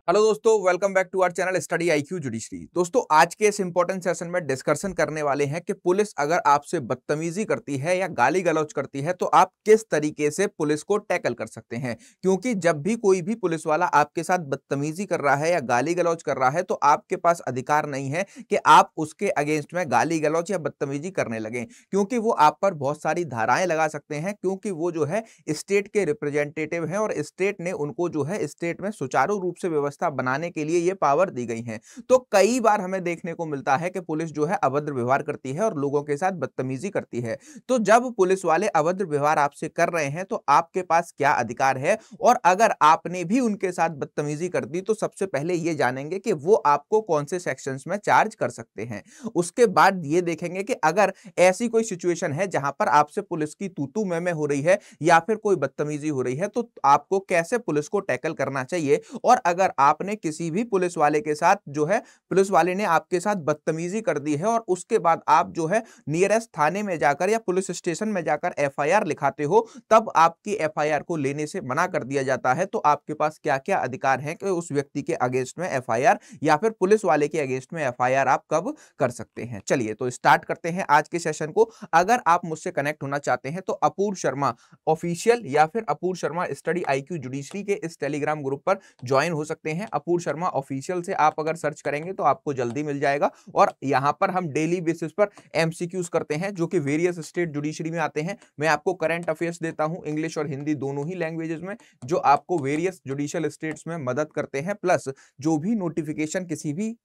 Hello दोस्तों, welcome back to our channel study IQ judiciary. दोस्तों, आज के इस इंपॉर्टेंट सेशन में डिस्कशन करने वाले हैं कि पुलिस अगर आपसे बदतमीजी करती है या गाली गलौज करती है तो आप किस तरीके से पुलिस को टैकल कर सकते हैं। क्योंकि जब भी कोई भी पुलिस वाला आपके साथ बदतमीजी कर रहा है या गाली गलौज कर रहा है तो आपके पास अधिकार नहीं है कि आप उसके अगेंस्ट में गाली गलौज या बदतमीजी करने लगे, क्योंकि वो आप पर बहुत सारी धाराएं लगा सकते हैं। क्योंकि वो जो है स्टेट के रिप्रेजेंटेटिव हैं और स्टेट ने उनको जो है स्टेट में सुचारू रूप से व्यवस्था बनाने के लिए ये पावर दी गई है। तो कई बार हमें देखने को मिलता है कि पुलिस जो है अभद्र व्यवहार करती है और लोगों के साथ बदतमीजी करती है। तो जब पुलिस वाले अभद्र व्यवहार आपसे कर रहे हैं तो आपके पास क्या अधिकार है, और अगर आपने भी उनके साथ बदतमीजी कर दी तो सबसे पहले ये जानेंगे कि वो आपको कौन से सेक्शंस में चार्ज कर सकते हैं। उसके बाद ये देखेंगे कि अगर ऐसी कोई सिचुएशन है जहां पर आपसे पुलिस की तू-तू मैं हो रही है या फिर कोई बदतमीजी हो रही है तो आपको कैसे पुलिस को टैकल करना चाहिए। और अगर आपने किसी भी पुलिस वाले के साथ जो है, पुलिस वाले ने आपके साथ बदतमीजी कर दी है और उसके बाद आप जो है नियरेस्ट थाने में जाकर या पुलिस स्टेशन में जाकर एफआईआर लिखाते हो, तब आपकी एफआईआर को लेने से मना कर दिया जाता है। तो आपके पास क्या-क्या अधिकार हैं कि उस व्यक्ति के अगेंस्ट में एफआईआर या फिर पुलिस वाले के अगेंस्ट में एफआईआर आप कब कर सकते हैं। चलिए तो स्टार्ट करते हैं आज के सेशन को। अगर आप मुझसे कनेक्ट होना चाहते हैं तो अपूर्व शर्मा ऑफिशियल या फिर अपूर्व शर्मा स्टडी आईक्यू जुडिशरी के इस टेलीग्राम ग्रुप पर ज्वाइन हो सकते हैं। अपूर्व शर्मा ऑफिशियल से आप अगर सर्च करेंगे तो आपको जल्दी मिल जाएगा। और यहां पर हम डेली बेसिस पर एमसीक्यूज करते हैं जो कि वेरियस स्टेट जुडिशरी में आते हैं। मैं आपको करंट अफेयर्स देता हूं इंग्लिश और हिंदी दोनों ही लैंग्वेजेस में, जो आपको वेरियस जुडिशियल स्टेट्स में मदद करते हैं। प्लस जो भी नोटिफिकेशन किसी भी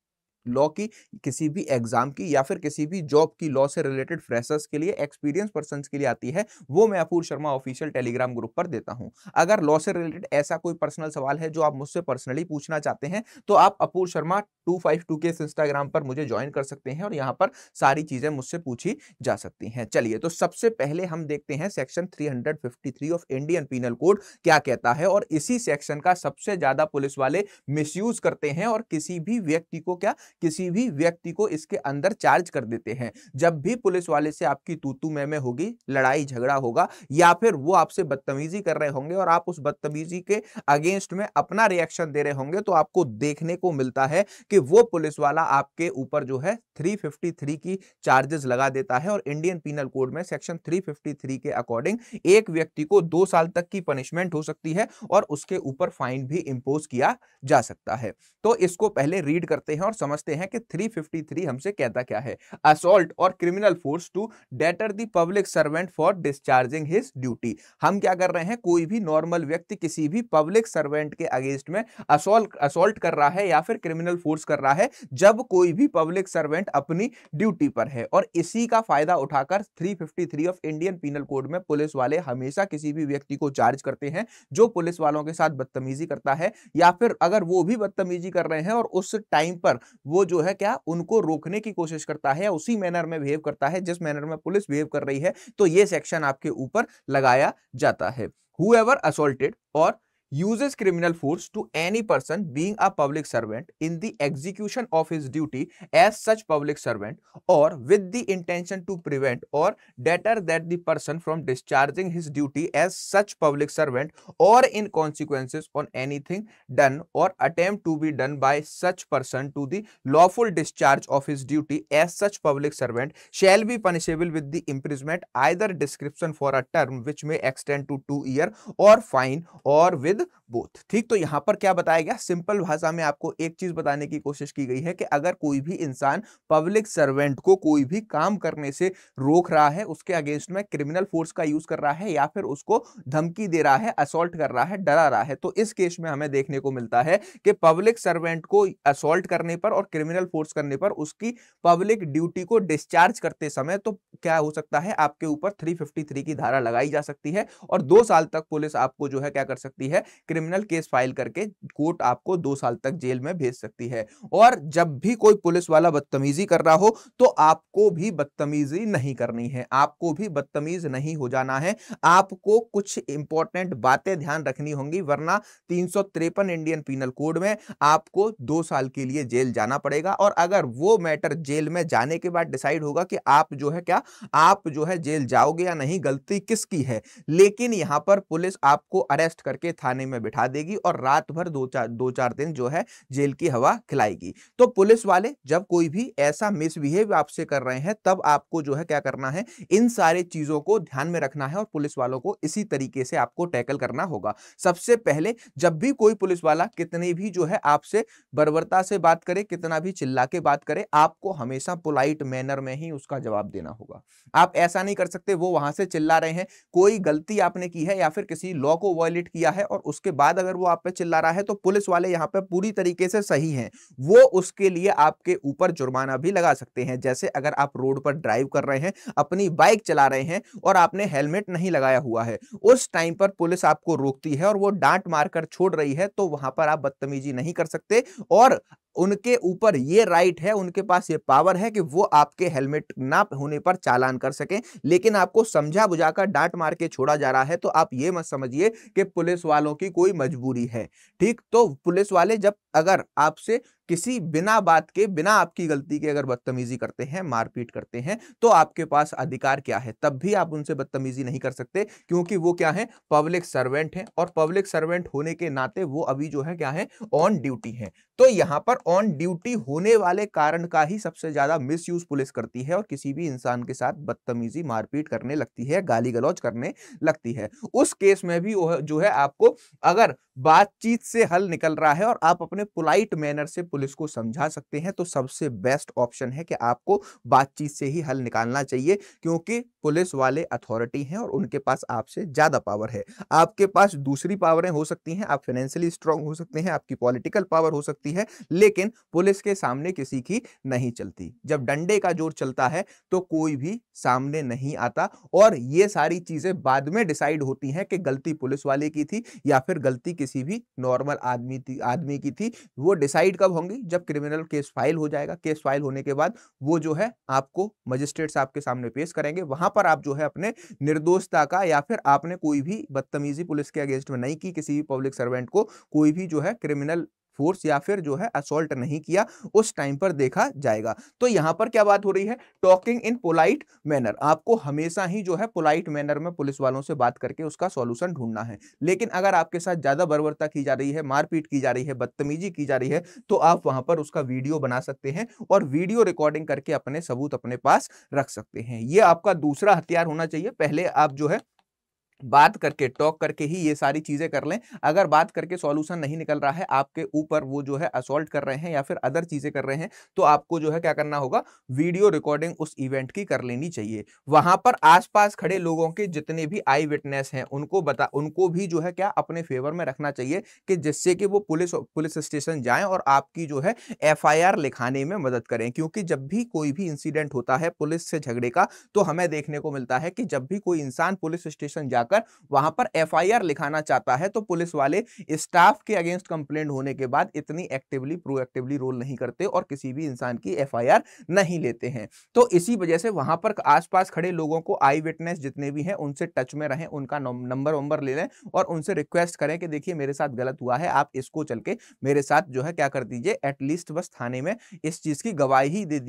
लॉ की, किसी भी एग्जाम की या फिर किसी भी जॉब की, लॉ से रिलेटेड फ्रेशर्स के लिए, एक्सपीरियंस पर्संस के लिए आती है, वो मैं अपूर्व शर्मा ऑफिशियल टेलीग्राम ग्रुप पर देता हूं। अगर लॉ से रिलेटेड ऐसा कोई पर्सनल सवाल है जो आप मुझसे पर्सनली पूछना चाहते हैं तो आप अपूर्व शर्मा 252 के इंस्टाग्राम पर मुझे ज्वाइन कर सकते हैं और यहां पर सारी चीजें मुझसे पूछी जा सकती हैं। चलिए तो सबसे पहले हम देखते हैं section 353 of Indian penal code क्या कहता है। और इसी सेक्शन का सबसे ज्यादा पुलिस वाले मिसयूज करते हैं और किसी भी व्यक्ति को इसके अंदर चार्ज कर देते हैं। जब भी पुलिस वाले से आपकी तू-तू मैं होगी, लड़ाई झगड़ा होगा या फिर वो आपसे बदतमीजी कर रहे होंगे और आप उस बदतमीजी के अगेंस्ट में अपना रिएक्शन दे रहे होंगे, तो आपको देखने को मिलता है कि वो पुलिस वाला आपके ऊपर जो है 353 की चार्जेस लगा देता है। और इंडियन पीनल कोड में सेक्शन 353 के अकॉर्डिंग एक व्यक्ति को 2 साल तक की पनिशमेंट हो सकती है और उसके ऊपर फाइन भी इंपोज किया जा सकता है। तो इसको पहले रीड करते हैं और समझते हैं कि 353 हमसे कहता क्या है। असॉल्ट और criminal force to deter the public servant for discharging his duty. हम क्या कर रहे हैं, कोई भी नॉर्मल व्यक्ति किसी भी पब्लिक सर्वेंट के अगेंस्ट में असॉल्ट कर रहा है या फिर क्रिमिनल फोर्स कर रहा है जब कोई भी पब्लिक सर्वेंट अपनी ड्यूटी पर है। और इसी का फायदा उठाकर 353 ऑफ इंडियन पीनल कोड में पुलिस वाले हमेशा किसी भी व्यक्ति को चार्ज करते हैं जो पुलिस वालों के साथ बदतमीजी करता है, या फिर अगर वो भी बदतमीजी कर रहे हैं और उस टाइम पर वो जो है क्या उनको रोकने की कोशिश करता है या उसी मैनर में बिहेव करता है जिस मैनर में पुलिस बिहेव कर रही है, तो ये सेक्शन आपके ऊपर लगाया जाता है। Whoever assaulted or uses criminal force to any person being a public servant in the execution of his duty as such public servant, or with the intention to prevent or deter that the person from discharging his duty as such public servant, or in consequences on anything done or attempt to be done by such person to the lawful discharge of his duty as such public servant, shall be punishable with the imprisonment either description for a term which may extend to 2 years or fine or with both. ठीक, तो यहां पर क्या बताया गया, simple भाषा में आपको एक चीज बताने की कोशिश की गई है कि अगर कोई भी इंसान पब्लिक सर्वेंट को कोई भी काम करने से रोक रहा है, उसके अगेंस्ट में क्रिमिनल फोर्स का यूज कर रहा है या फिर उसको धमकी दे रहा है, असॉल्ट कर रहा है, डरा रहा है, तो इस केस में हमें देखने को मिलता है कि पब्लिक सर्वेंट को असॉल्ट करने पर और क्रिमिनल फोर्स करने पर उसकी पब्लिक ड्यूटी को डिस्चार्ज करते समय तो क्या हो सकता है, आपके ऊपर 353 की धारा लगाई जा सकती है और 2 साल तक पुलिस आपको जो है क्या कर सकती है, क्रिमिनल केस फाइल करके कोर्ट आपको 2 साल तक जेल में भेज सकती है। और जब भी कोई पुलिस वाला बदतमीजी कर रहा हो तो आपको भी बदतमीजी नहीं करनी है, आपको भी बदतमीज नहीं हो जाना है। आपको कुछ इंपॉर्टेंट बातें ध्यान रखनी होंगी, वरना 353 इंडियन पीनल कोड में आपको 2 साल के लिए जेल जाना पड़ेगा। और अगर वो मैटर जेल में जाने के बाद डिसाइड होगा कि आप जो है क्या, आप जो है जेल जाओगे या नहीं, गलती किसकी है, लेकिन यहां पर पुलिस आपको अरेस्ट करके थाने में बिठा देगी और रात भर 2-4 दिन जो है जेल की हवा खिलाएगी। तो पुलिस वाले जब कोई भी ऐसा मिसबिहेव आपसे कर रहे हैं, तब आपको जो है क्या करना है, इन सारी चीजों को ध्यान में रखना है और पुलिस वालों को इसी तरीके से आपको टैकल करना होगा। सबसे पहले जब भी कोई पुलिस वाला कितने भी जो है आपसे बर्बरता से बात करे, कितना भी चिल्ला के बात करे, आपको हमेशा पोलाइट मैनर में ही उसका जवाब देना होगा। आप ऐसा नहीं कर सकते वो वहां से चिल्ला रहे हैं, कोई गलती आपने की है या फिर किसी लॉ को वायलेट किया है और उसके बाद अगर वो आप पे चिल्ला रहा है, तो पुलिस वाले यहां पे पूरी तरीके से सही हैं, वो उसके लिए आपके ऊपर जुर्माना भी लगा सकते हैं। जैसे अगर आप रोड पर ड्राइव कर रहे हैं, अपनी बाइक चला रहे हैं और आपने हेलमेट नहीं लगाया हुआ है, उस टाइम पर पुलिस आपको रोकती है और वो डांट मारकर छोड़ रही है, तो वहां पर आप बदतमीजी नहीं कर सकते। और उनके ऊपर ये राइट है, उनके पास ये पावर है कि वो आपके हेलमेट ना होने पर चालान कर सकें, लेकिन आपको समझा बुझाकर डांट मार के छोड़ा जा रहा है, तो आप ये मत समझिए कि पुलिस वालों की कोई मजबूरी है। ठीक, तो पुलिस वाले जब अगर आपसे किसी बिना बात के, बिना आपकी गलती के अगर बदतमीजी करते हैं, मारपीट करते हैं, तो आपके पास अधिकार क्या है? तब भी आप उनसे बदतमीजी नहीं कर सकते, क्योंकि वो क्या है, पब्लिक सर्वेंट है और पब्लिक सर्वेंट होने के नाते वो अभी जो है क्या है, ऑन ड्यूटी है। तो यहां पर ऑन ड्यूटी होने वाले कारण का ही सबसे ज्यादा मिसयूज पुलिस करती है और किसी भी इंसान के साथ बदतमीजी, मारपीट करने लगती है, गाली गलौज करने लगती है। उस केस में भी वो जो है आपको अगर बातचीत से हल निकल रहा है और आप अपने पोलाइट मैनर से पुलिस को समझा सकते हैं, तो सबसे बेस्ट ऑप्शन है कि आपको बातचीत से ही हल निकालना चाहिए, क्योंकि पुलिस वाले अथॉरिटी हैं और उनके पास आपसे ज्यादा पावर है। आपके पास दूसरी पावरें हो सकती हैं, आप फाइनेंशियली स्ट्रांग हो सकते हैं, आपकी पॉलिटिकल पावर हो सकती है, लेकिन पुलिस के सामने किसी की नहीं चलती। जब डंडे का जोर चलता है तो कोई भी सामने नहीं आता, और ये सारी चीजें बाद में डिसाइड होती हैं कि गलती पुलिस वाले की थी या फिर गलती किसी भी नॉर्मल आदमी की थी। वो डिसाइड कब होंगी? जब क्रिमिनल केस फाइल हो जाएगा। केस फाइल होने के बाद वो जो है आपको मजिस्ट्रेट साहब के सामने पेश करेंगे। वहां पर आप जो है अपने निर्दोषता का, या फिर आपने कोई भी बदतमीजी पुलिस के अगेंस्ट में नहीं की, किसी भी पब्लिक सर्वेंट को कोई भी जो है क्रिमिनल फोर्स या फिर जो है असॉल्ट नहीं किया, उस टाइम पर देखा जाएगा। तो यहां पर क्या बात हो रही है? Talking in polite manner. आपको हमेशा ही जो है पोलाइट मैनर में पुलिस वालों से बात करके उसका सॉल्यूशन ढूंढना है। लेकिन अगर आपके साथ ज्यादा बर्बरता की जा रही है, मारपीट की जा रही है, बदतमीजी की जा रही है, तो आप वहां पर उसका वीडियो बना सकते हैं और वीडियो रिकॉर्डिंग करके अपने सबूत अपने पास रख सकते हैं। ये आपका दूसरा हथियार होना चाहिए। पहले आप जो है बात करके, टॉक करके ही ये सारी चीजें कर लें। अगर बात करके सॉल्यूशन नहीं निकल रहा है, आपके ऊपर वो जो है असॉल्ट कर रहे हैं या फिर अदर चीजें कर रहे हैं, तो आपको जो है क्या करना होगा, वीडियो रिकॉर्डिंग उस इवेंट की कर लेनी चाहिए। वहां पर आसपास खड़े लोगों के जितने भी आई विटनेस हैं, उनको भी जो है क्या अपने फेवर में रखना चाहिए, कि जिससे कि वो पुलिस स्टेशन जाएं और आपकी जो है एफआईआर लिखाने में मदद करें। क्योंकि जब भी कोई भी इंसिडेंट होता है पुलिस से झगड़े का, तो हमें देखने को मिलता है कि जब भी कोई इंसान पुलिस स्टेशन जाकर वहां पर एफआईआर लिखाना चाहता है, तो पुलिस वाले स्टाफ के अगेंस्ट कंप्लेंट होने के बाद इतनी एक्टिवली प्रोएक्टिवली रोल नहीं करते और किसी भी इंसान की एफआईआर नहीं लेते हैं। तो इसी वजह से वहां पर आसपास खड़े लोगों को, आई विटनेस जितने भी हैं, उनसे टच में रहें, उनका नंबर ले लें और उनसे रिक्वेस्ट करें कि देखिए मेरे साथ गलत हुआ है, आप इसको चल के मेरे साथ जो है क्या कर दीजिए, एटलीस्ट बस थाने में इस चीज की गवाही दे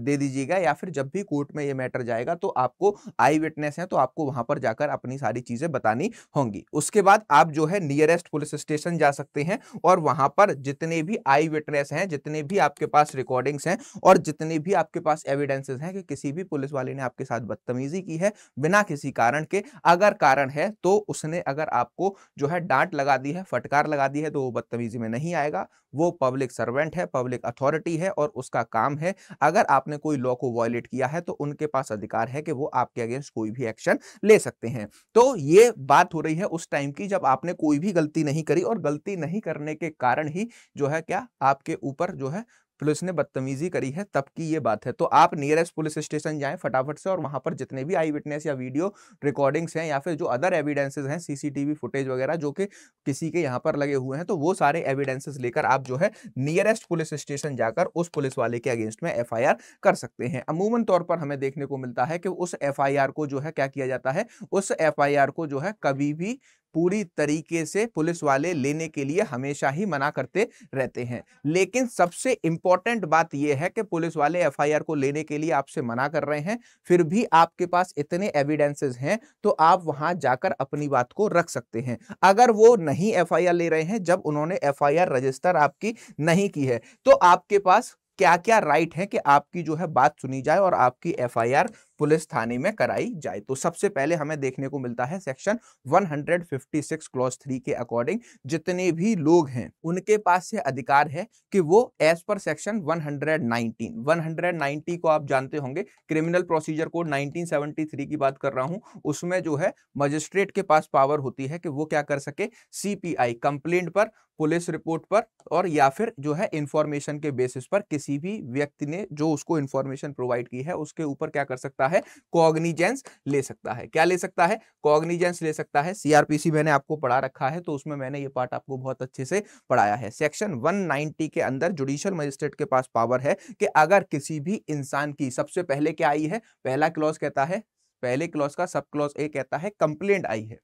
दीजिएगा, या फिर जब भी कोर्ट में ये मैटर जाएगा तो आपको आई विटनेस है तो आपको वहां पर जाकर अपनी सारी चीजें बतानी होंगी। उसके बाद आप जो है नियरेस्ट पुलिस स्टेशन जा सकते हैं और वहां पर जितने भी आई विटनेस हैं, जितने भी आपके पास रिकॉर्डिंग्स हैं और जितने भी आपके पास एविडेंसेस हैं कि किसी भी पुलिस वाले ने आपके साथ बदतमीजी की है बिना किसी कारण के, अगर कारण है तो उसने अगर आपको जो है डांट लगा दी है, फटकार लगा दी है, तो वो बदतमीजी में नहीं आएगा। वो पब्लिक सर्वेंट है, पब्लिक अथॉरिटी है और उसका काम है, अगर आपने कोई लॉ को वायलेट किया है तो उनके पास अधिकार है कि वो आपके अगेंस्ट कोई भी एक्शन ले सकते हैं। तो ये बात हो रही है उस टाइम की जब आपने कोई भी गलती नहीं करी और गलती नहीं करने के कारण ही जो है क्या आपके ऊपर जो है पुलिस ने बदतमीजी करी है, तब की ये बात है। तो आप नियरेस्ट पुलिस स्टेशन जाएं फटाफट से और वहां पर जितने भी आई विटनेस या वीडियो रिकॉर्डिंग्स हैं या फिर जो अदर एविडेंसेस हैं, सीसीटीवी फुटेज वगैरह जो कि किसी के यहाँ पर लगे हुए हैं, तो वो सारे एविडेंसेस लेकर आप जो है नियरेस्ट पुलिस स्टेशन जाकर उस पुलिस वाले के अगेंस्ट में एफआईआर कर सकते हैं। अमूमन तौर पर हमें देखने को मिलता है कि उस एफआईआर को जो है क्या किया जाता है, उस एफआईआर को जो है कभी भी पूरी तरीके से पुलिस वाले लेने के लिए हमेशा ही मना करते रहते हैं। लेकिन सबसे इंपॉर्टेंट बात यह है कि पुलिस वाले एफआईआर को लेने के लिए आपसे मना कर रहे हैं, फिर भी आपके पास इतने एविडेंसेस हैं तो आप वहां जाकर अपनी बात को रख सकते हैं। अगर वो नहीं एफआईआर ले रहे हैं, जब उन्होंने एफआईआर रजिस्टर आपकी नहीं की है, तो आपके पास क्या क्या राइट है कि आपकी जो है बात सुनी जाए और आपकी एफआईआर पुलिस थाने में कराई जाए। तो सबसे पहले हमें देखने को मिलता है सेक्शन 156 क्लॉज 3 के अकॉर्डिंग जितने भी लोग हैं उनके पास ये अधिकार है कि वो एज पर सेक्शन 190 को आप जानते होंगे, क्रिमिनल प्रोसीजर कोड 1973 की बात कर रहा हूं, उसमें जो है मजिस्ट्रेट के पास पावर होती है कि वो क्या कर सके, सीपीआई कंप्लेंट पर, पुलिस रिपोर्ट पर और या फिर जो है इंफॉर्मेशन के बेसिस पर किसी भी व्यक्ति ने जो उसको इंफॉर्मेशन प्रोवाइड की है उसके ऊपर क्या कर सकता है, कॉग्निजेंस ले सकता है। क्या ले सकता है, कॉग्निजेंस ले सकता है। सीआरपीसी मैंने आपको पढ़ा रखा है तो उसमें मैंने ये पार्ट आपको बहुत अच्छे से पढ़ाया है। सेक्शन 190 के अंदर जुडिशियल मजिस्ट्रेट के पास पावर है कि अगर किसी भी इंसान की, सबसे पहले क्या आई है, पहला क्लॉज कहता है, पहले क्लॉज का सब क्लॉज ए कहता है कंप्लेंट आई है,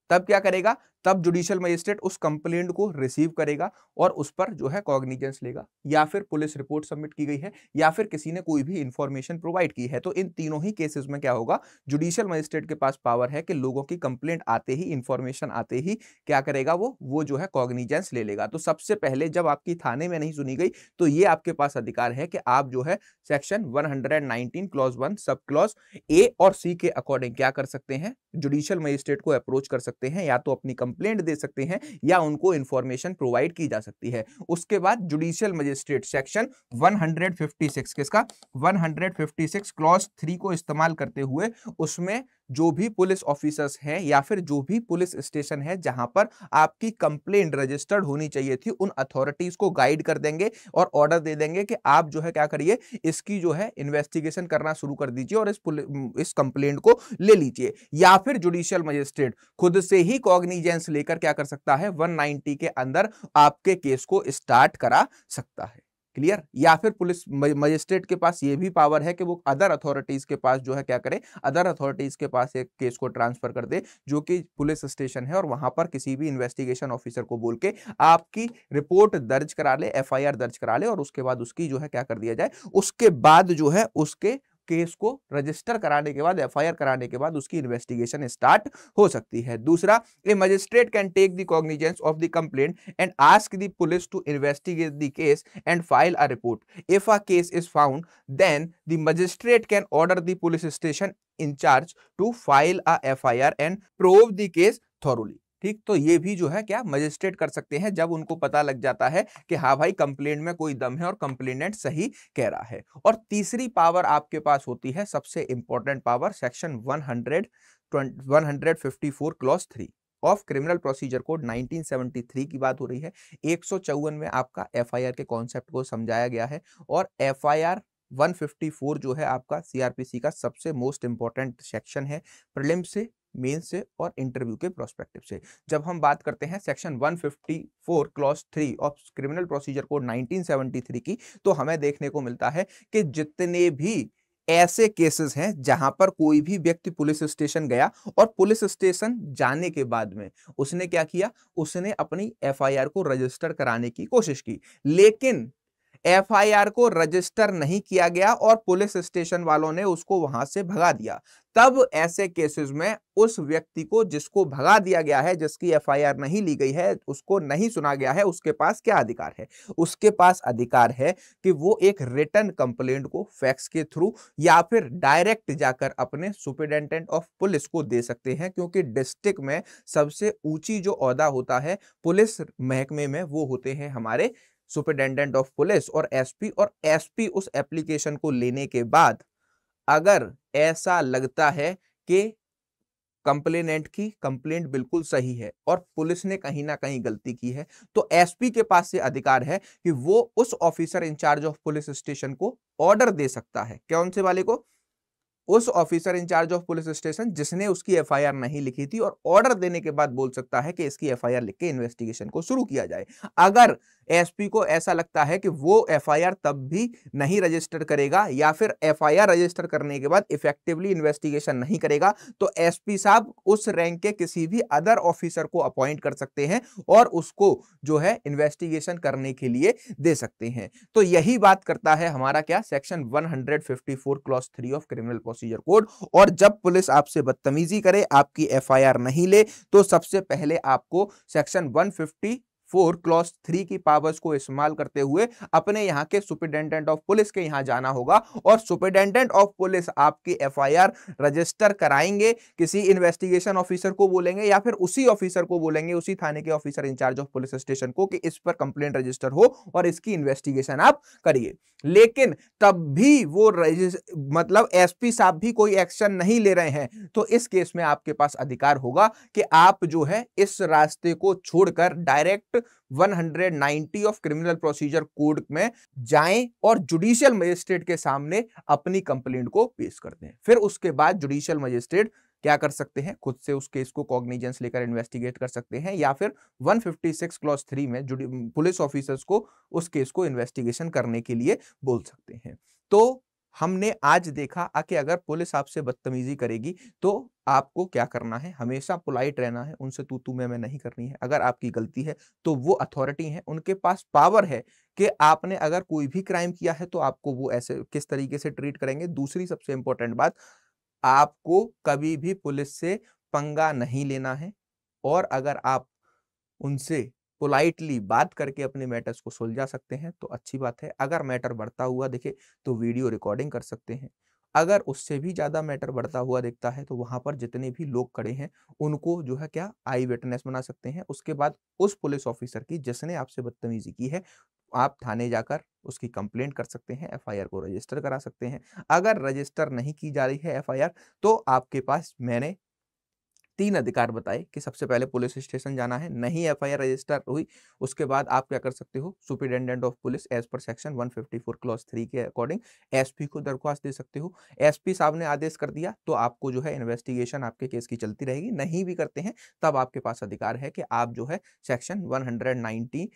तब क्या करेगा, तब जुडिशियल मजिस्ट्रेट उस कंप्लेंट को रिसीव करेगा और उस पर जो है कॉग्निजेंस लेगा, या फिर पुलिस रिपोर्ट सबमिट की गई है या फिर किसी ने कोई भी इंफॉर्मेशन प्रोवाइड की है। तो इन तीनों ही केसेस में क्या होगा, जुडिशियल मजिस्ट्रेट के पास पावर है कि लोगों की कंप्लेंट आते ही, इंफॉर्मेशन आते ही क्या करेगा, वो जो है कॉग्निजेंस ले लेगा। तो सबसे पहले जब आपकी थाने में नहीं सुनी गई तो ये आपके पास अधिकार है कि आप जो है section 119 clause 1 sub clause A और सी के अकॉर्डिंग क्या कर सकते हैं, जुडिशियल मजिस्ट्रेट को अप्रोच कर सकते हैं, या तो अपनी कंप्लेंट दे सकते हैं या उनको इंफॉर्मेशन प्रोवाइड की जा सकती है। उसके बाद जुडिशियल मजिस्ट्रेट सेक्शन 156 किसका, 156 क्लॉज 3 को इस्तेमाल करते हुए उसमें जो भी पुलिस ऑफिसर्स हैं या फिर जो भी पुलिस स्टेशन है जहां पर आपकी कंप्लेंट रजिस्टर्ड होनी चाहिए थी, उन अथॉरिटीज को गाइड कर देंगे और ऑर्डर दे देंगे कि आप जो है क्या करिए, इसकी जो है इन्वेस्टिगेशन करना शुरू कर दीजिए और इस कंप्लेंट को ले लीजिए। या फिर जुडिशियल मजिस्ट्रेट खुद से ही कॉग्निजेंस लेकर क्या कर सकता है, 190 के अंदर आपके केस को स्टार्ट करा सकता है। क्लियर। या फिर पुलिस मजिस्ट्रेट के पास ये भी पावर है कि वो अदर अथॉरिटीज के पास जो है क्या करे, अदर अथॉरिटीज के पास एक केस को ट्रांसफर कर दे जो कि पुलिस स्टेशन है और वहां पर किसी भी इन्वेस्टिगेशन ऑफिसर को बोल के आपकी रिपोर्ट दर्ज करा ले, एफआईआर दर्ज करा ले और उसके बाद उसकी जो है क्या कर दिया जाए, उसके बाद जो है उसके केस को रजिस्टर कराने के बाद, एफआईआर कराने के बाद उसकी इन्वेस्टिगेशन स्टार्ट हो सकती है। दूसरा, a magistrate can take the cognizance of the complaint and ask the police to investigate the case and file a report. If a case is found then the magistrate can order the police station in charge to file a FIR and prove the case thoroughly. ठीक, तो ये भी जो है क्या magistrate कर सकते हैं जब उनको पता लग जाता है कि हाँ भाई कंप्लेंट में कोई दम है और कंप्लेनेंट सही कह रहा है। और तीसरी पावर आपके पास होती है, सबसे important power, section 154 clause 3 of criminal procedure code 1973 की बात हो रही है। 154 में आपका एफआईआर के कॉन्सेप्ट को समझाया गया है और एफआईआर 154 जो है आपका सीआरपीसी का सबसे मोस्ट इंपॉर्टेंट सेक्शन है, प्रीलिम से, मेन से और इंटरव्यू के प्रोस्पेक्टिव से। जब हम बात करते हैं section 154 clause 3 of criminal procedure code 1973 की, तो हमें देखने को मिलता है कि जितने भी ऐसे केसेस हैं जहां पर कोई भी व्यक्ति पुलिस स्टेशन गया और पुलिस स्टेशन जाने के बाद में उसने क्या किया, उसने अपनी एफआईआर को रजिस्टर कराने की कोशिश की, लेकिन एफआईआर को रजिस्टर नहीं किया गया और पुलिस स्टेशन वालों ने उसको वहां से भगा दिया। तब ऐसे केसेस में उस व्यक्ति को जिसको भगा दिया गया है, जिसकी एफआईआर नहीं ली गई है, उसको नहीं सुना गया है, उसके पास क्या अधिकार है, उसके पास अधिकार है कि वो एक रिटन कंप्लेंट को फैक्स के थ्रू या फिर डायरेक्ट जाकर अपने सुपरिटेंडेंट ऑफ पुलिस को दे सकते हैं, क्योंकि डिस्ट्रिक्ट में सबसे ऊंची जो ओहदा होता है पुलिस महकमे में वो होते हैं हमारे सुपरिटेंडेंट ऑफ पुलिस और एसपी। और एसपी उस एप्लीकेशन को लेने के बाद अगर ऐसा लगता है कि कंप्लेनेंट की कंप्लेंट बिल्कुल सही है और पुलिस ने कहीं ना कहीं गलती की है, तो एसपी के पास से अधिकार है कि वो उस officer in charge of police station को ऑर्डर दे सकता है। कौन से वाले को, उस officer in charge of police station जिसने उसकी एफआईआर नहीं लिखी थी, और ऑर्डर देने के बाद बोल सकता है कि इसकी एफआईआर लिख के इन्वेस्टिगेशन को शुरू किया जाए। अगर एसपी को ऐसा लगता है कि वो एफआईआर तब भी नहीं रजिस्टर करेगा या फिर एफआईआर रजिस्टर करने के बाद इफेक्टिवली इन्वेस्टिगेशन नहीं करेगा, तो एसपी साहब उस रैंक के किसी भी अदर ऑफिसर को अपॉइंट कर सकते हैं और उसको जो है इन्वेस्टिगेशन करने के लिए दे सकते हैं। तो यही बात करता है हमारा क्या, section 154 clause 3 of criminal procedure code. और जब पुलिस आपसे बदतमीजी करे, आपकी एफआईआर नहीं ले, तो सबसे पहले आपको सेक्शन 154 क्लॉज 3 की पावर्स को इस्तेमाल करते हुए अपने यहां के सुपरिटेंडेंट ऑफ पुलिस के यहां जाना होगा, और सुपरिटेंडेंट ऑफ पुलिस आपकी एफआईआर रजिस्टर कराएंगे। किसी इन्वेस्टिगेशन ऑफिसर को बोलेंगे या फिर उसी ऑफिसर को बोलेंगे, उसी थाने के officer in charge of police station को, कि इस पर कंप्लेंट रजिस्टर हो और इसकी इन्वेस्टिगेशन आप करिए। लेकिन तब भी वो मतलब एसपी साहब भी कोई एक्शन नहीं ले रहे हैं, तो इस केस में आपके पास अधिकार होगा कि आप जो है इस रास्ते को छोड़कर direct 190 of criminal procedure code में जाएं और जुडिशियल मजिस्ट्रेट के सामने अपनी कंप्लेंट को पेश कर दें। फिर उसके बाद जुडिशियल मजिस्ट्रेट क्या कर सकते हैं, खुद से उस केस को कॉग्निजेंस लेकर इन्वेस्टिगेट कर सकते हैं, या फिर 156 क्लॉज 3 में पुलिस ऑफिसर्स को उस केस को इन्वेस्टिगेशन करने के लिए बोल सकते हैं। तो हमने आज देखा कि अगर पुलिस आपसे बदतमीजी करेगी तो आपको क्या करना है, हमेशा पोलाइट रहना है, उनसे तू मैं नहीं करनी है। अगर आपकी गलती है तो वो अथॉरिटी है, उनके पास पावर है कि आपने अगर कोई भी क्राइम किया है तो आपको वो ऐसे किस तरीके से ट्रीट करेंगे। दूसरी सबसे इंपॉर्टेंट बात, आपको कभी भी पुलिस से पंगा नहीं लेना है, और अगर आप उनसे पोलाइटली बात करके अपने मैटर्स को सुलझा सकते हैं तो अच्छी बात है। अगर मैटर बढ़ता हुआ दिखे तो वीडियो रिकॉर्डिंग कर सकते हैं। अगर उससे भी ज्यादा मैटर बढ़ता हुआ दिखता है तो वहां पर जितने भी लोग खड़े हैं उनको जो है क्या, आई विटनेस बना सकते हैं। उसके बाद उस पुलिस ऑफिसर की जिसने आपसे बदतमीजी की है, आप थाने जाकर उसकी कंप्लेंट कर सकते हैं, एफआईआर को रजिस्टर करा सकते हैं। अगर रजिस्टर नहीं की जा रही है एफआईआर, तो आपके पास मैंने 3 अधिकार बताए कि सबसे पहले पुलिस स्टेशन जाना है, नहीं एफआईआर रजिस्टर हुई, उसके बाद आप क्या कर सकते हो, सुपरिटेंडेंट ऑफ पुलिस एज पर सेक्शन 154 क्लॉज 3 के अकॉर्डिंग एसपी को दरख्वास्त दे सकते हो। एसपी साहब ने आदेश कर दिया तो आपको जो है इन्वेस्टिगेशन आपके केस की चलती रहेगी। नहीं भी करते हैं तब आपके पास अधिकार है कि आप जो है सेक्शन 190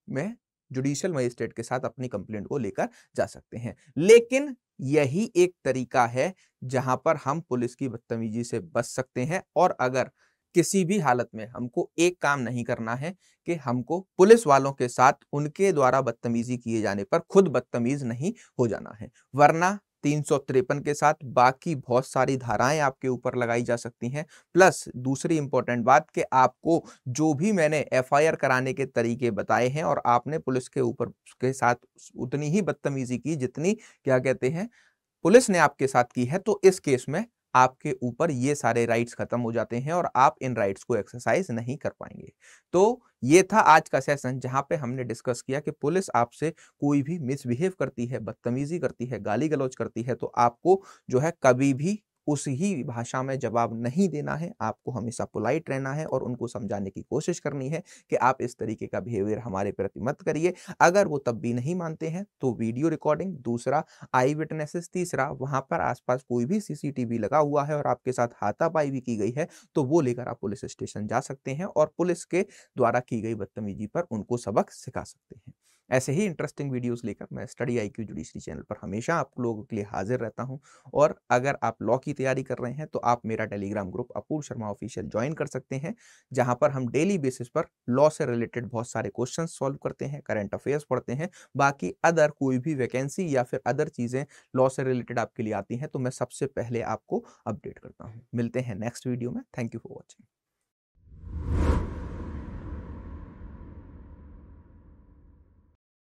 में जुडिशियल मजिस्ट्रेट के साथ अपनी कंप्लेंट को लेकर जा सकते हैं। लेकिन यही एक तरीका है जहां पर हम पुलिस की बदतमीजी से बच सकते हैं। और अगर किसी भी हालत में हमको एक काम नहीं करना है कि हमको पुलिस वालों के साथ उनके द्वारा बदतमीजी किए जाने पर खुद बदतमीज नहीं हो जाना है, वरना 353 के साथ बाकी बहुत सारी धाराएं आपके ऊपर लगाई जा सकती हैं। प्लस दूसरी इंपॉर्टेंट बात कि आपको जो भी मैंने एफआईआर कराने के तरीके बताए हैं और आपने पुलिस के ऊपर के साथ उतनी ही बदतमीजी की जितनी क्या कहते हैं पुलिस ने आपके साथ की है, तो इस केस में आपके ऊपर ये सारे राइट्स खत्म हो जाते हैं और आप इन राइट्स को एक्सरसाइज नहीं कर पाएंगे। तो ये था आज का सेशन जहां पे हमने डिस्कस किया कि पुलिस आपसे कोई भी मिसबिहेव करती है, बदतमीजी करती है, गाली गलौज करती है, तो आपको जो है कभी भी उस ही भाषा में जवाब नहीं देना है। आपको हमेशा पोलाइट रहना है और उनको समझाने की कोशिश करनी है कि आप इस तरीके का बिहेवियर हमारे प्रति मत करिए। अगर वो तब भी नहीं मानते हैं तो वीडियो रिकॉर्डिंग, दूसरा आई विटनेसेस, तीसरा वहां पर आसपास कोई भी सीसीटीवी लगा हुआ है और आपके साथ हाथापाई भी की गई है तो वो लेकर आप पुलिस स्टेशन जा सकते हैं और पुलिस के द्वारा की गई बदतमीजी पर उनको सबक सिखा सकते हैं। ऐसे ही इंटरेस्टिंग वीडियोस लेकर मैं स्टडी आईक्यू जुडिशरी चैनल पर हमेशा आप लोगों के लिए हाजिर रहता हूं। और अगर आप लॉ की तैयारी कर रहे हैं तो आप मेरा टेलीग्राम ग्रुप अपूर्व शर्मा ऑफिशियल ज्वाइन कर सकते हैं, जहां पर हम डेली बेसिस पर लॉ से रिलेटेड बहुत सारे क्वेश्चन सॉल्व करते हैं, करंट अफेयर्स पढ़ते हैं। बाकी अदर कोई भी वैकेंसी या फिर अदर चीजें लॉ से रिलेटेड आपके लिए आती हैं तो मैं सबसे पहले आपको अपडेट करता हूँ। मिलते हैं नेक्स्ट वीडियो में। Thank you for watching.